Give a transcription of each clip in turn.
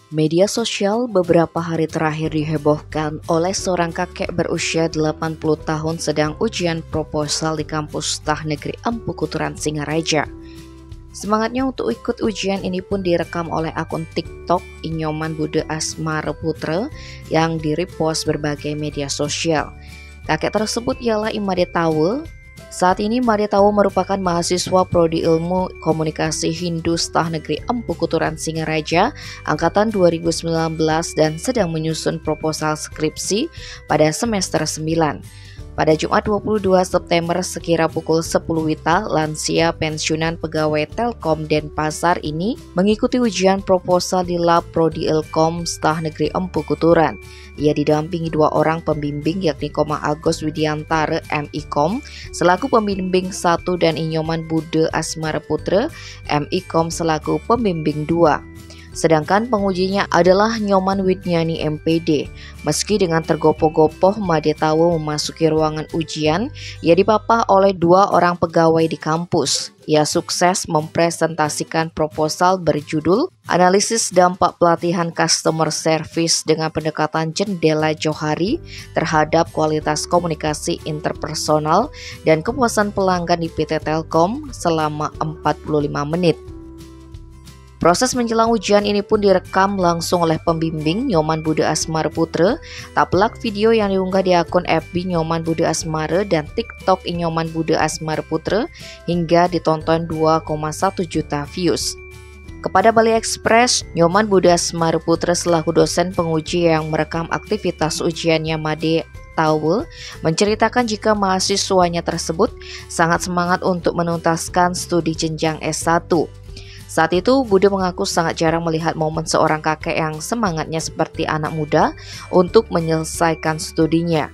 Media sosial beberapa hari terakhir dihebohkan oleh seorang kakek berusia 80 tahun sedang ujian proposal di kampus Stah Negeri Empu Kuturan Singaraja. Semangatnya untuk ikut ujian ini pun direkam oleh akun TikTok Inyoman Bude Asmara Putra yang di-repost berbagai media sosial. Kakek tersebut ialah Imade Tawe. Saat ini Imade Tawe merupakan mahasiswa Prodi Ilmu Komunikasi Hindu Stah Negeri Empu Kuturan Singaraja angkatan 2019 dan sedang menyusun proposal skripsi pada semester 9. Pada Jumat 22 September sekira pukul 10 WITA, lansia pensiunan pegawai Telkom Denpasar ini mengikuti ujian proposal di Lab Prodi Ilkom Stah Negeri Empu Kuturan. Ia didampingi dua orang pembimbing yakni Komang Agus Widiantara MIKOM selaku pembimbing 1 dan Inyoman Bude Asmara Putra MIKOM selaku pembimbing 2. Sedangkan pengujinya adalah Nyoman Widnyani MPD. Meski dengan tergopoh-gopoh Imade Tawe memasuki ruangan ujian, ia dipapah oleh dua orang pegawai di kampus. Ia sukses mempresentasikan proposal berjudul Analisis Dampak Pelatihan Customer Service dengan pendekatan jendela johari terhadap kualitas komunikasi interpersonal dan kepuasan pelanggan di PT Telkom selama 45 menit. Proses menjelang ujian ini pun direkam langsung oleh pembimbing Nyoman Bude Asmara Putra. Tak pelak video yang diunggah di akun FB Nyoman Bude Asmara dan TikTok Inyoman Bude Asmara Putra hingga ditonton 2,1 juta views. Kepada Bali Express, Nyoman Bude Asmara Putra selaku dosen penguji yang merekam aktivitas ujiannya Imade Tawe menceritakan jika mahasiswanya tersebut sangat semangat untuk menuntaskan studi jenjang S1. Saat itu, Bude mengaku sangat jarang melihat momen seorang kakek yang semangatnya seperti anak muda untuk menyelesaikan studinya.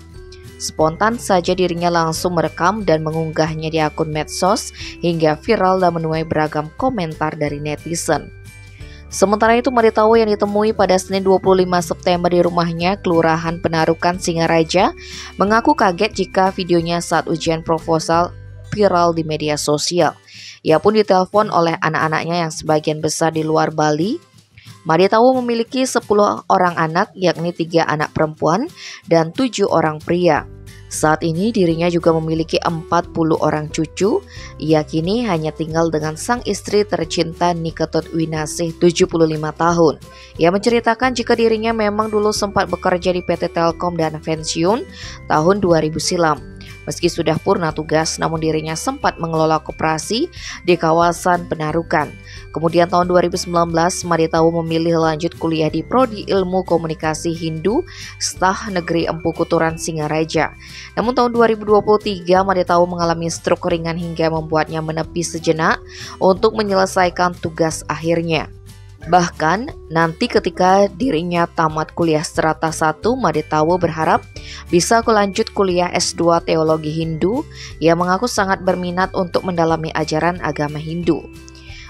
Spontan saja dirinya langsung merekam dan mengunggahnya di akun medsos hingga viral dan menuai beragam komentar dari netizen. Sementara itu, Imade Tawe yang ditemui pada Senin 25 September di rumahnya, Kelurahan Penarukan Singaraja, mengaku kaget jika videonya saat ujian proposal viral di media sosial. Ia pun ditelepon oleh anak-anaknya yang sebagian besar di luar Bali. Imade Tawe memiliki 10 orang anak, yakni 3 anak perempuan dan 7 orang pria. Saat ini dirinya juga memiliki 40 orang cucu. Ia kini hanya tinggal dengan sang istri tercinta Niketut Winasih 75 tahun. Ia menceritakan jika dirinya memang dulu sempat bekerja di PT Telkom dan pensiun tahun 2000 silam. Meski sudah purna tugas, namun dirinya sempat mengelola koperasi di kawasan Penarukan. Kemudian tahun 2019, Imade Tawe memilih lanjut kuliah di Prodi Ilmu Komunikasi Hindu Stah Negeri Empu Kuturan Singaraja. Namun tahun 2023, Imade Tawe mengalami stroke ringan hingga membuatnya menepi sejenak untuk menyelesaikan tugas akhirnya. Bahkan nanti ketika dirinya tamat kuliah strata 1, Imade Tawe berharap bisa lanjut kuliah S2 Teologi Hindu. Ia mengaku sangat berminat untuk mendalami ajaran agama Hindu.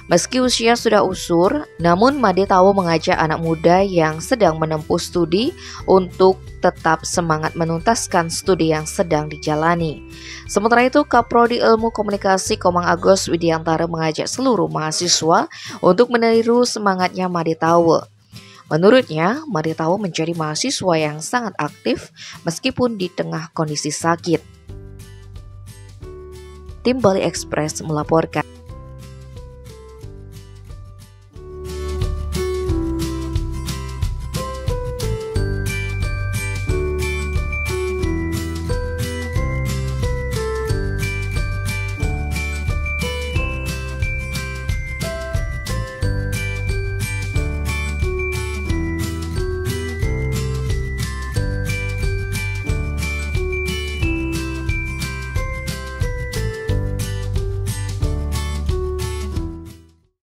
Meski usia sudah usur, namun Imade Tawe mengajak anak muda yang sedang menempuh studi untuk tetap semangat menuntaskan studi yang sedang dijalani. Sementara itu, Kaprodi Ilmu Komunikasi Komang Agus Widiantara mengajak seluruh mahasiswa untuk meniru semangatnya Imade Tawe. Menurutnya, Imade Tawe menjadi mahasiswa yang sangat aktif meskipun di tengah kondisi sakit. Tim Bali Express melaporkan.